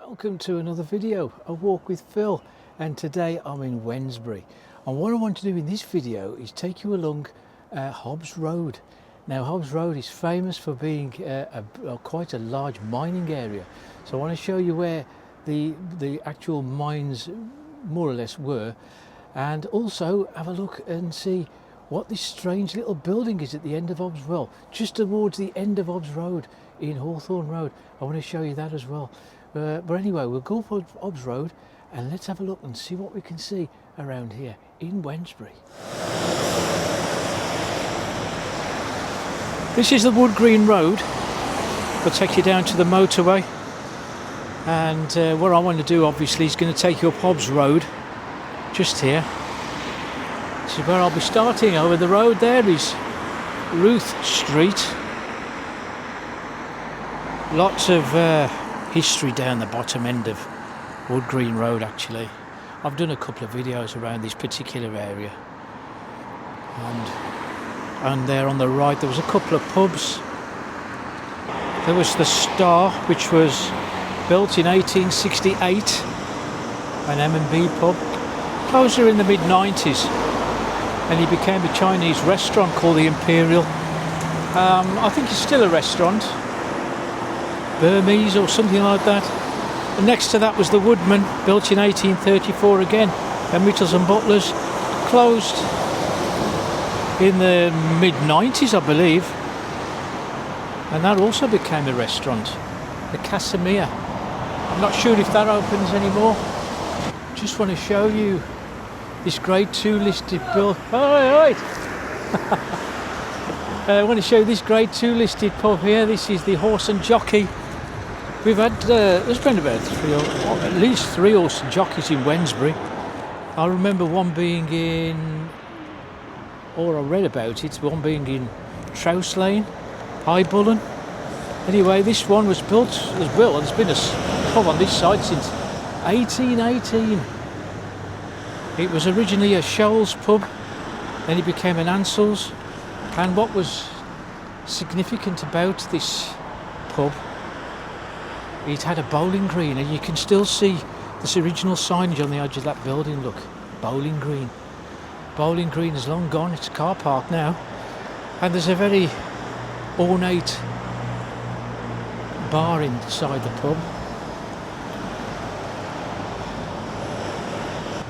Welcome to another video, A Walk with Phil, and today I'm in Wednesbury. And what I want to do in this video is take you along Hobbs Road. Now Hobbs Road is famous for being quite a large mining area, so I want to show you where the actual mines more or less were, and also have a look and see what this strange little building is at the end of Hobbs, well, just towards the end of Hobbs Road in Hawthorne Road. I want to show you that as well. But anyway, we'll go for Hobbs Road and let's have a look and see what we can see around here in Wednesbury. This is the Wood Green Road. We'll take you down to the motorway, and what I want to do obviously is going to take you up Hobbs Road, just here. This is where I'll be starting. Over the road there is Ruth Street. Lots of history down the bottom end of Wood Green Road actually. I've done a couple of videos around this particular area, and there on the right there was a couple of pubs. There was the Star, which was built in 1868, an M&B pub, closer in the mid-90s, and it became a Chinese restaurant called the Imperial. I think it's still a restaurant, Burmese or something like that. And next to that was the Woodman, built in 1834 again, and Mittles and Butlers, closed in the mid-90s I believe, and that also became a restaurant, the Casimir. I'm not sure if that opens anymore. Just want to show you this grade 2 listed bill. I want to show you this grade 2 listed pub here. This is the Horse and Jockey. We've had, there's been about at least three horse and jockeys in Wednesbury. I remember one being in, or I read about it, one being in Trouse Lane, High Bullen. Anyway, this one was built as well, and there's been a pub on this side since 1818. It was originally a Shoals pub, then it became an Ansell's. And what was significant about this pub, it had a bowling green, and you can still see this original signage on the edge of that building. Look, Bowling Green. Bowling Green is long gone, it's a car park now. And there's a very ornate bar inside the pub.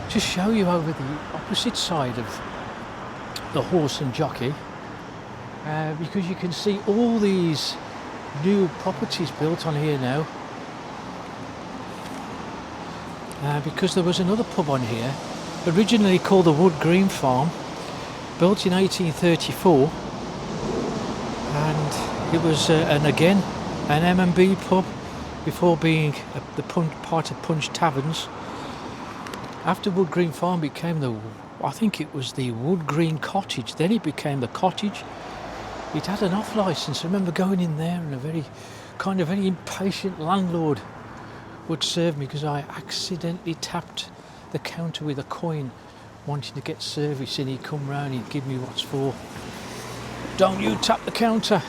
Just show you over the opposite side of the Horse and Jockey, because you can see all these new properties built on here now. Because there was another pub on here, originally called the Wood Green Farm, built in 1834, and it was again an M&B pub before being part of Punch Taverns. After Wood Green Farm became I think it was the Wood Green Cottage, then it became the Cottage. It had an off licence. I remember going in there, and a very impatient landlord would serve me because I accidentally tapped the counter with a coin wanting to get service, and he'd come round, he'd give me what's for. Don't you tap the counter.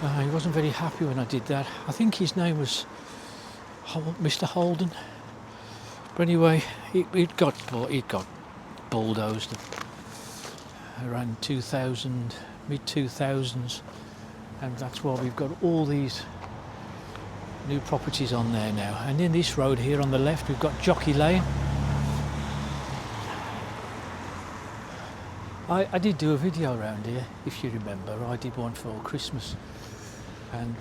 He wasn't very happy when I did that. I think his name was Mr. Holden. But anyway, it got bulldozed around 2000, mid-2000s, and that's why we've got all these new properties on there now. And in this road here on the left we've got Jockey Lane. I did do a video around here, if you remember. I did one for Christmas, and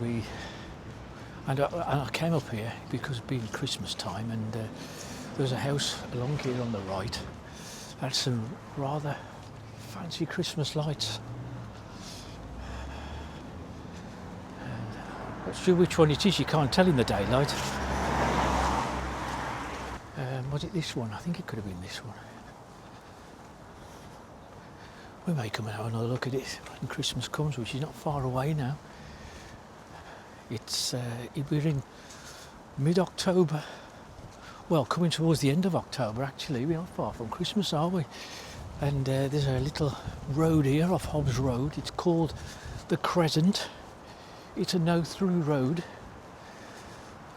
I came up here because it being Christmas time, and there was a house along here on the right had some rather fancy Christmas lights. Not sure which one it is, you can't tell in the daylight. Was it this one? I think it could have been this one. We may come and have another look at it when Christmas comes, which is not far away now. We're in mid-October. Well, coming towards the end of October actually. We're not far from Christmas, are we? And there's a little road here off Hobbs Road. It's called the Crescent. It's a no-through road,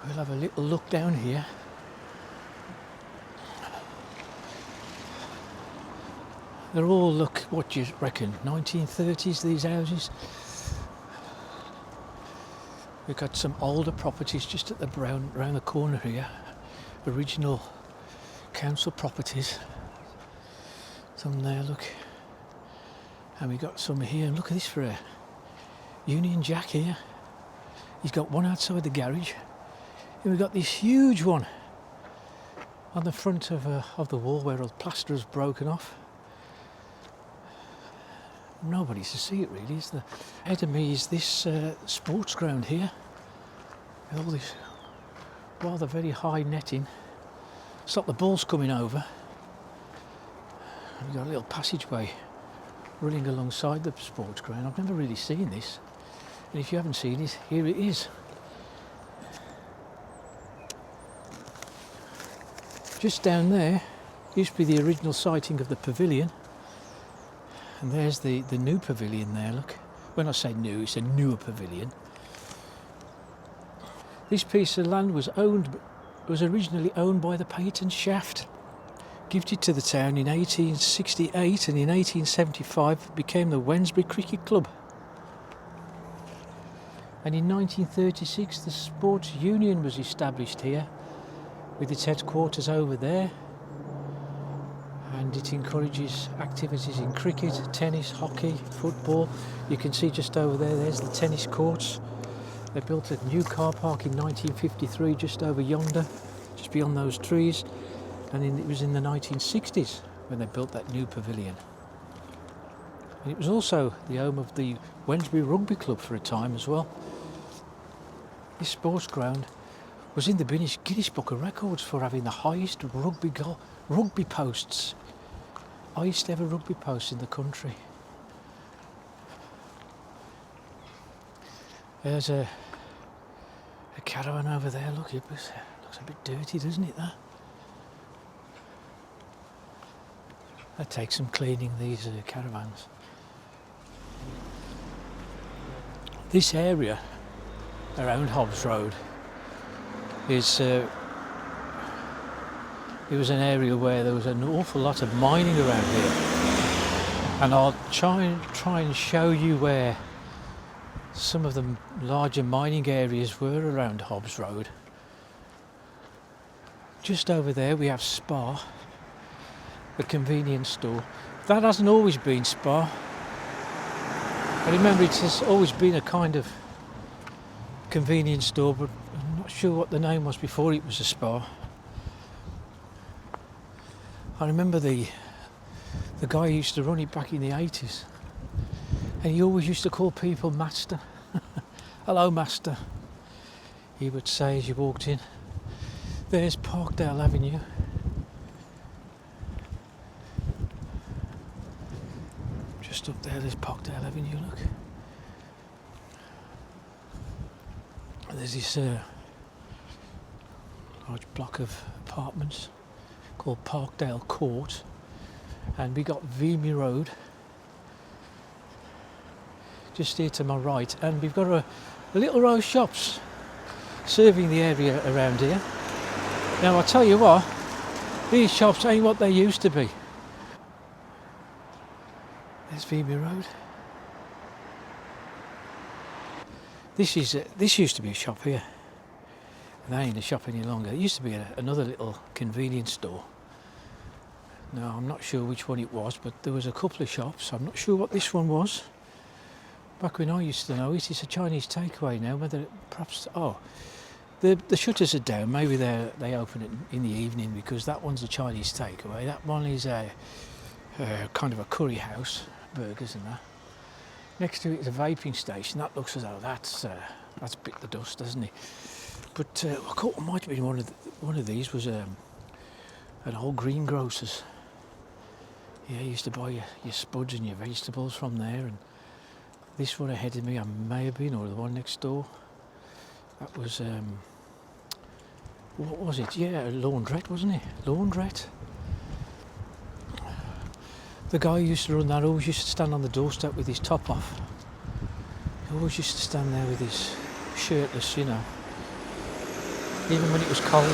We'll have a little look down here. They're all, look, what do you reckon, 1930s, these houses? We've got some older properties just at the round the corner here. Original council properties. Some there, look. And we got some here, and look at this for a Union Jack here. He's got one outside the garage. And we've got this huge one on the front of the wall where the plaster is broken off. Nobody's to see it really, is there? Ahead of me is this sports ground here, with all this rather very high netting. Stop the ball's coming over. And we've got a little passageway running alongside the sports ground. I've never really seen this, and if you haven't seen it, here it is. Just down there used to be the original siting of the pavilion. And there's the new pavilion there, look. When I say new, it's a newer pavilion. This piece of land was originally owned by the Peyton Shaft. Gifted to the town in 1868, and in 1875 it became the Wednesbury Cricket Club. And in 1936 the Sports Union was established here, with its headquarters over there. And it encourages activities in cricket, tennis, hockey, football. You can see just over there, there's the tennis courts. They built a new car park in 1953 just over yonder, just beyond those trees. And it was in the 1960s when they built that new pavilion. And it was also the home of the Wednesbury Rugby Club for a time as well. This sports ground was in the Guinness Book of Records for having the highest rugby posts. Highest ever rugby posts in the country. There's a caravan over there, look, it looks a bit dirty, doesn't it, that? That takes some cleaning, these caravans. This area around Hobbs Road is it was an area where there was an awful lot of mining around here, and I'll try and show you where some of the larger mining areas were around Hobbs Road. Just over there we have Spar, the convenience store. That hasn't always been Spar. I remember it has always been a kind of convenience store, but I'm not sure what the name was before it was a Spar. I remember the guy who used to run it back in the 80s, and he always used to call people Master. Hello, Master, he would say as you walked in. There's Parkdale Avenue. Just up there's Parkdale Avenue, look. And there's this large block of apartments called Parkdale Court, and we got Vimy Road just here to my right, and we've got a little row of shops serving the area around here. Now I tell you what, these shops ain't what they used to be. There's Vimy Road. This used to be a shop here. That ain't a shop any longer. It used to be another little convenience store. Now I'm not sure which one it was, but there was a couple of shops. I'm not sure what this one was. Back when I used to know it, it's a Chinese takeaway now. Whether perhaps the shutters are down. Maybe they open it in the evening, because that one's a Chinese takeaway. That one is a kind of a curry house, burgers and that. Next to it is a vaping station. That looks as though that's bit the dust, doesn't it? But I thought it might have been one of these was an old greengrocer's. Yeah, you used to buy your spuds and your vegetables from there. And this one ahead of me, I may have been, or the one next door. That was what was it? Yeah, a laundrette, wasn't it? Laundrette. The guy who used to run that always used to stand on the doorstep with his top off. He always used to stand there with his shirtless, you know. even when it was cold.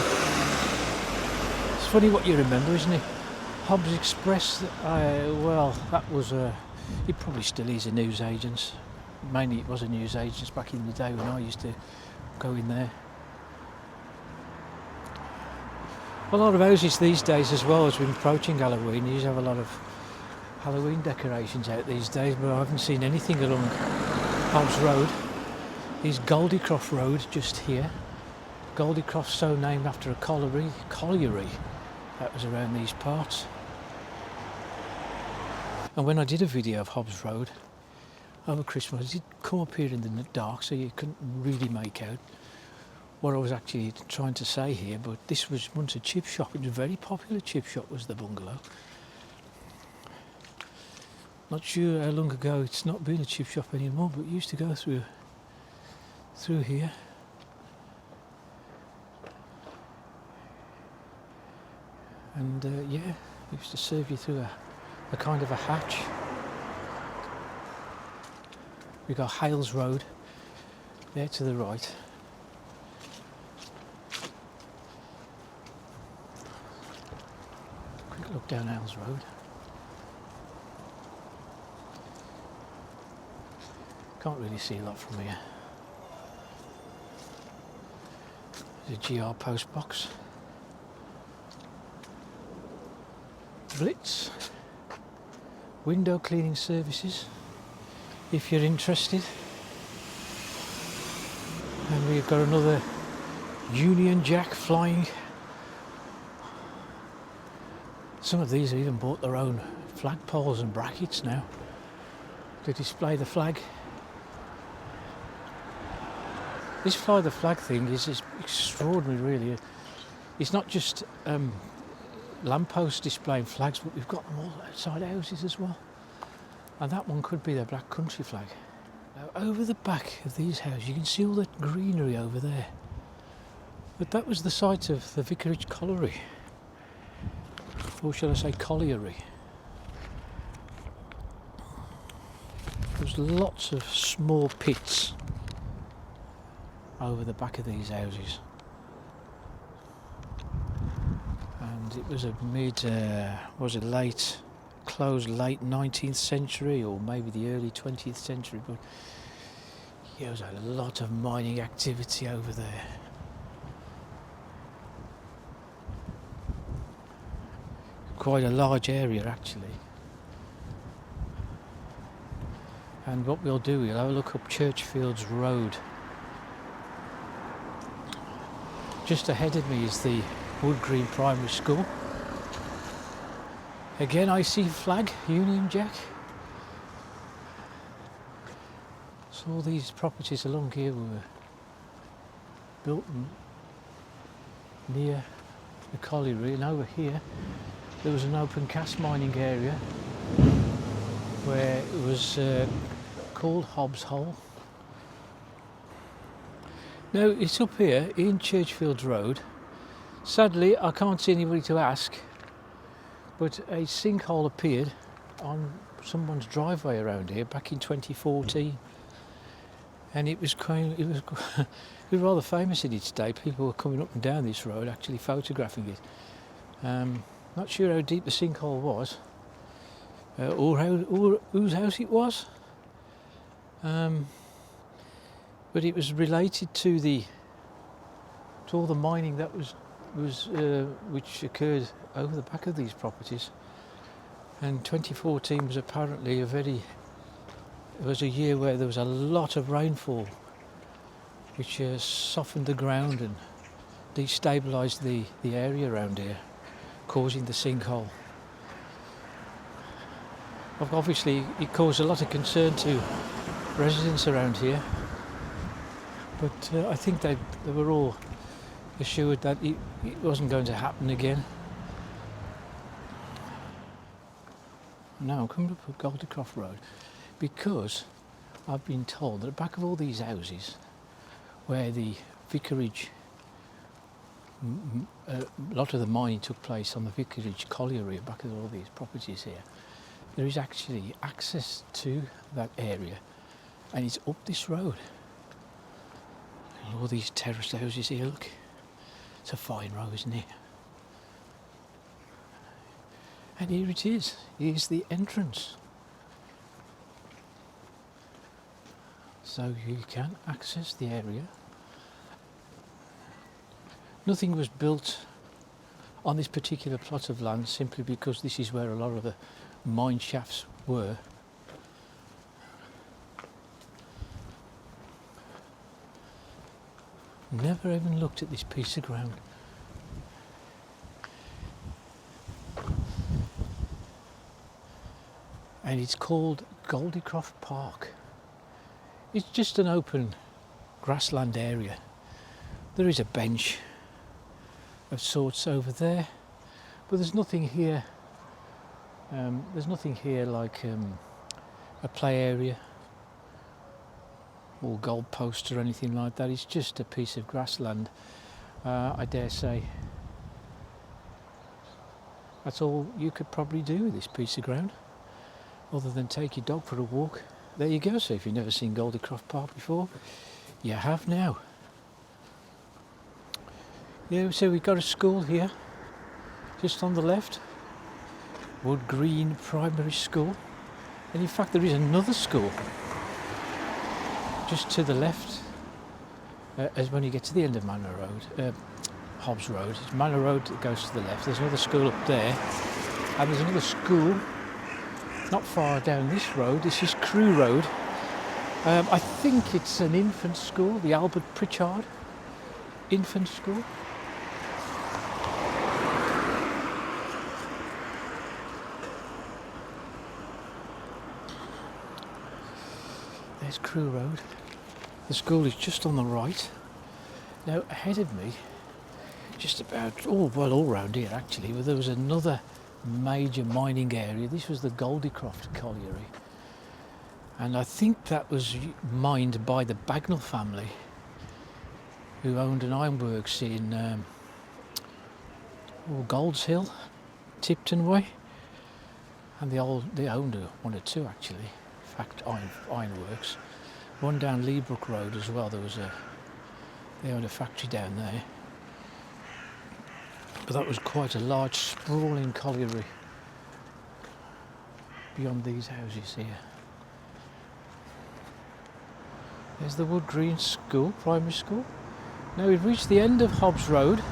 It's funny what you remember, isn't it? Hobbs Express, well, that was it probably still is a newsagent's. Mainly it was a newsagent's back in the day when I used to go in there. A lot of houses these days as well, as we're approaching Halloween. You used to have a lot of Halloween decorations out these days, but I haven't seen anything along Hobbs Road. Is Goldicroft Road just here. Goldicroft, so named after a colliery that was around these parts. And when I did a video of Hobbs Road over Christmas, it did come up here in the dark, so you couldn't really make out what I was actually trying to say here. But this was once a chip shop. It was a very popular chip shop, was the bungalow. Not sure how long ago it's not been a chip shop anymore, but it used to go through here. And yeah, it used to serve you through a kind of a hatch. We got Hales Road there to the right. Quick look down Hales Road. Can't really see a lot from here. There's a GR post box. Blitz. Window cleaning services, if you're interested. And we've got another Union Jack flying. Some of these have even bought their own flagpoles and brackets now to display the flag. This fly the flag thing is extraordinary, really. It's not just lampposts displaying flags, but we've got them all outside houses as well. And that one could be their Black Country flag. Now, over the back of these houses, you can see all that greenery over there. But that was the site of the Vicarage Colliery. Or shall I say colliery. There's lots of small pits over the back of these houses. And it was a closed late 19th century or maybe the early 20th century, but yeah, there was a lot of mining activity over there. Quite a large area actually. And what we'll do, we'll have a look up Churchfields Road. Just ahead of me is the Wood Green Primary School. Again, I see flag, Union Jack. So all these properties along here were built near the colliery, and over here there was an open cast mining area where it was called Hobbs Hole. Now it's up here in Churchfields Road. Sadly, I can't see anybody to ask, but a sinkhole appeared on someone's driveway around here back in 2014, and it was rather famous in its day. People were coming up and down this road actually photographing it. Not sure how deep the sinkhole was, or whose house it was, but it was related to all the mining that which occurred over the back of these properties. And 2014 was apparently it was a year where there was a lot of rainfall, which softened the ground and destabilised the area around here, causing the sinkhole. Obviously it caused a lot of concern to residents around here, but I think they were all assured that it wasn't going to happen again. Now I'm coming up with Goldicroft Road because I've been told that at the back of all these houses where the vicarage, a lot of the mining took place on the vicarage colliery, back of all these properties here, there is actually access to that area, and it's up this road. And all these terraced houses here, look. It's a fine row, isn't it? And here it is. Here's the entrance. So you can access the area. Nothing was built on this particular plot of land simply because this is where a lot of the mine shafts were. Never even looked at this piece of ground. And it's called Goldicroft Park. It's just an open grassland area. There is a bench of sorts over there, but there's nothing here. There's nothing here like a play area or goalpost or anything like that. It's just a piece of grassland. I dare say that's all you could probably do with this piece of ground, other than take your dog for a walk. There you go. So if you've never seen Goldicroft Park before, you have now. Yeah, so we've got a school here, just on the left, Wood Green Primary School, and in fact there is another school just to the left, as when you get to the end of Manor Road, Hobbs Road. It's Manor Road that goes to the left. There's another school up there, and there's another school not far down this road. This is Crewe Road. I think it's an infant school, the Albert Pritchard Infant School. There's Crewe Road. The school is just on the right. Now ahead of me, just about, all round here actually, but there was another major mining area. This was the Goldicroft Colliery, and I think that was mined by the Bagnall family, who owned an ironworks in Golds Hill, Tipton Way, and they owned one or two actually. In fact, ironworks. One down Leabrook Road as well. They owned a factory down there. But that was quite a large, sprawling colliery beyond these houses here. There's the Wood Green School, primary school. Now we've reached the end of Hobbs Road.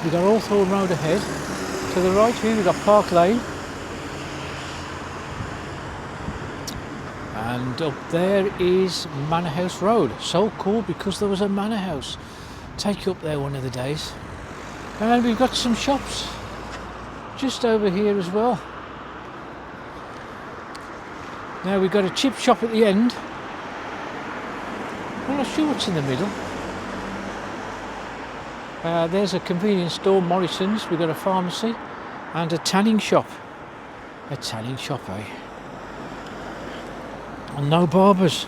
We've got Hawthorne Road ahead. To the right here we've got Park Lane. And up there is Manor House Road, so called because there was a manor house. Take you up there one of the days. And we've got some shops just over here as well. Now we've got a chip shop at the end. I'm not sure what's in the middle. There's a convenience store, Morrison's. We've got a pharmacy and a tanning shop. A tanning shop, eh? And no barbers.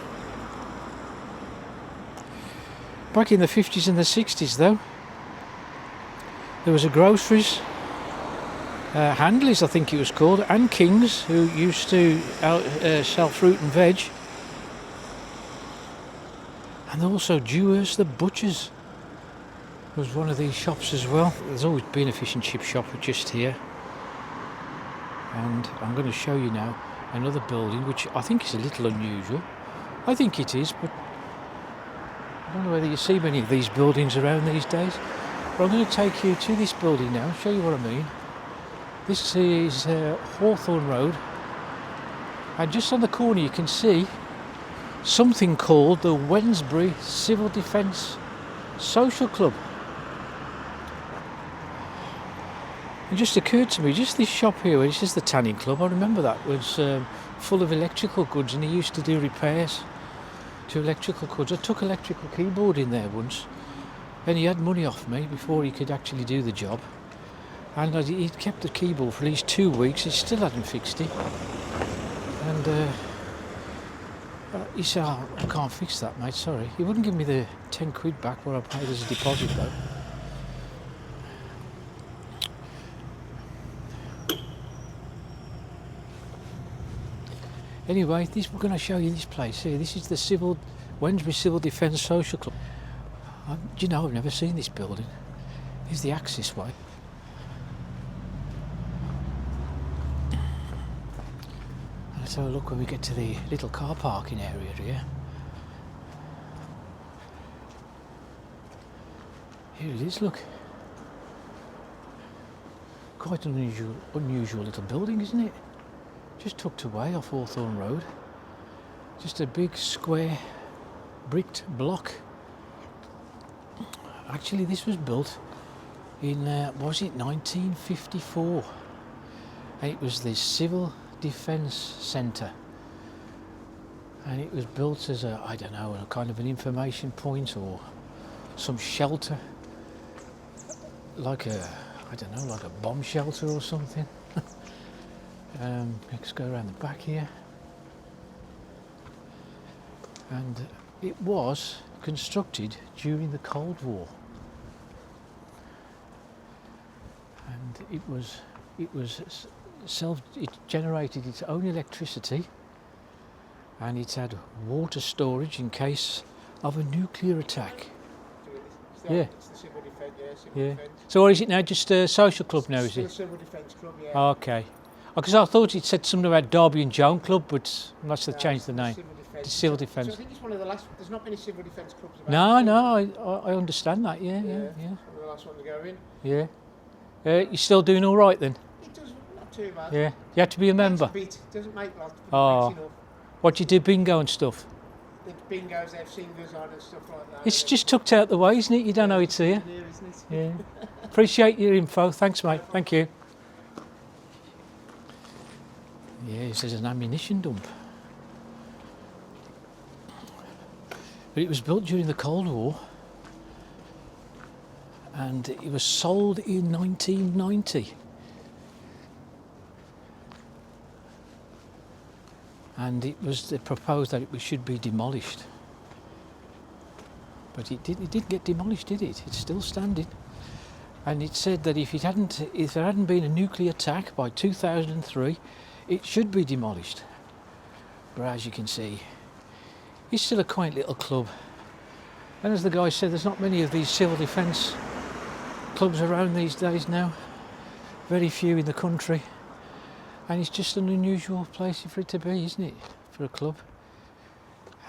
Back in the 50s and the 60s though, there was a groceries, Handley's I think it was called, and King's, who used to sell fruit and veg, and also Dewhurst the butchers was one of these shops as well. There's always been a fish and chip shop just here, and I'm going to show you now another building which I think is a little unusual. I think it is, but I don't know whether you see many of these buildings around these days. But I'm going to take you to this building now, show you what I mean. This is Hawthorne Road, and just on the corner you can see something called the Wednesbury Civil Defence Social Club. It just occurred to me, just this shop here, which is the tanning club, I remember that was full of electrical goods, and he used to do repairs to electrical goods. I took electrical keyboard in there once, and he had money off me before he could actually do the job. And he'd kept the keyboard for at least 2 weeks, he still hadn't fixed it. And he said, "Oh, I can't fix that, mate, sorry." He wouldn't give me the 10 quid back what I paid as a deposit though. Anyway, we're going to show you this place here. This is the Wednesbury Civil Defence Social Club. Do you know, I've never seen this building. Here's the access way. Let's have a look when we get to the little car parking area here. Here it is, look. Quite an unusual little building, isn't it? Just tucked away off Hawthorne Road. Just a big square bricked block. Actually, this was built in, was it 1954? And it was the Civil Defence Centre. And it was built as a, I don't know, a kind of an information point or some shelter. Like a, I don't know, like a bomb shelter or something. Let's go around the back here. And it was constructed during the Cold War. And it generated its own electricity, and it had water storage in case of a nuclear attack. Yeah. It's the Civil Defence, Yeah. So what is it now? Just a social club now, is it? It's the Civil Defence Club, yeah. Oh, okay. Because I thought it said something about Derby and Joan Club, but unless they changed the name. The Civil Defence. So I think it's one of the last. There's not many Civil Defence clubs about. No, I understand that. Yeah. One of the last one to go in. Yeah. You're still doing all right then? It does not too bad. Yeah. You have to be a member. It doesn't make lots. Oh. What do you do? Bingo and stuff. The bingos, they have singers on and stuff like that. It's just tucked out the way, isn't it? You don't know it's here. Isn't it? Yeah. Appreciate your info. Thanks, mate. Thank you. Yes, there's an ammunition dump. But it was built during the Cold War, and it was sold in 1990. And it was proposed that it should be demolished. But it didn't get demolished, did it? It's still standing. And it said that if there hadn't been a nuclear attack by 2003, it should be demolished. But as you can see, it's still a quaint little club. And as the guy said, there's not many of these civil defence clubs around these days now. Very few in the country. And it's just an unusual place for it to be, isn't it? For a club.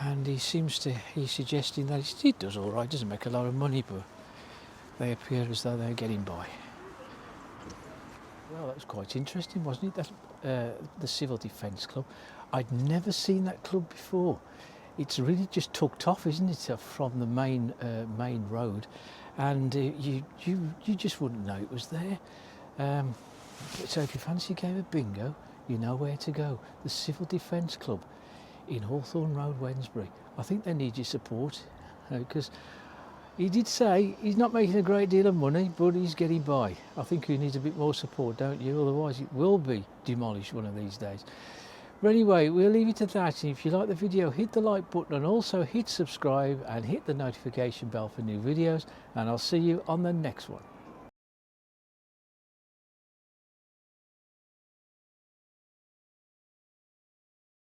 And he's suggesting that it does all right, doesn't make a lot of money, but they appear as though they're getting by. Well, that was quite interesting, wasn't it? That the Civil Defence Club. I'd never seen that club before. It's really just tucked off, isn't it, from the main road, and you just wouldn't know it was there. So if you fancy a game of bingo, you know where to go. The Civil Defence Club in Hawthorne Road, Wednesbury. I think they need your support, because he did say he's not making a great deal of money, but he's getting by. I think he needs a bit more support, don't you? Otherwise it will be demolished one of these days. But anyway, we'll leave it at that. And if you like the video, hit the like button and also hit subscribe and hit the notification bell for new videos. And I'll see you on the next one.